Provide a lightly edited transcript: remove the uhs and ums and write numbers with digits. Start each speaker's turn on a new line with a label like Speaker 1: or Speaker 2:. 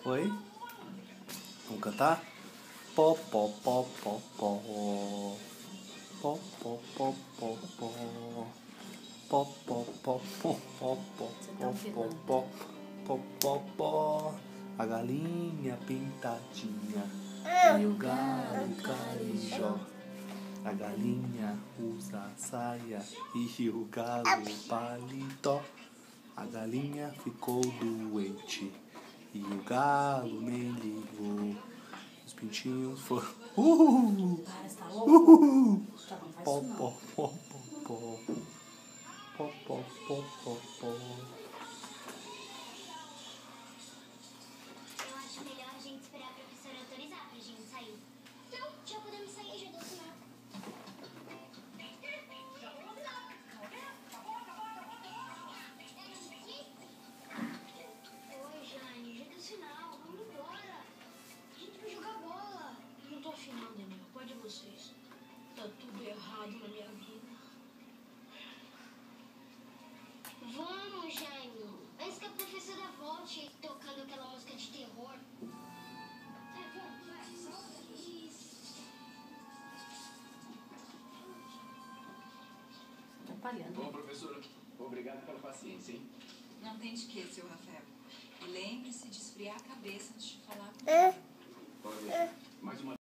Speaker 1: Oi? Vamos cantar? Pó, pó, pó, pó, pó. Pó, pó, pó, pó, pó. Pó, pó, pó, pó, pó, pó, pó, pó, pó, pó, pó. A galinha pintadinha e o galo carijó. A galinha usa saia e o galo paletó. A galinha ficou doente e o galo nem ligou. Os pintinhos foram. Pó, pó, pó, pó, pó. Pó, pó, pó, pó, pó.
Speaker 2: Eu acho melhor a gente esperar a professora autorizar pra gente sair. Então, já podemos sair, já deu sinal. Oi, Jane, já deu sinal. Vamos embora. A gente vai jogar bola.
Speaker 3: Não tô afim não, Daniel. Pode vocês. Tá tudo errado na minha vida.
Speaker 2: Vamos, Jane. Antes que a professora volte tocando aquela música de terror. Vamos, vai. Isso.
Speaker 4: Atrapalhando.
Speaker 5: Bom, professora, obrigado pela paciência, hein?
Speaker 4: Não tem de que, seu Rafael. E lembre-se de esfriar a cabeça antes de falar com ele.
Speaker 5: Pode deixar. Mais uma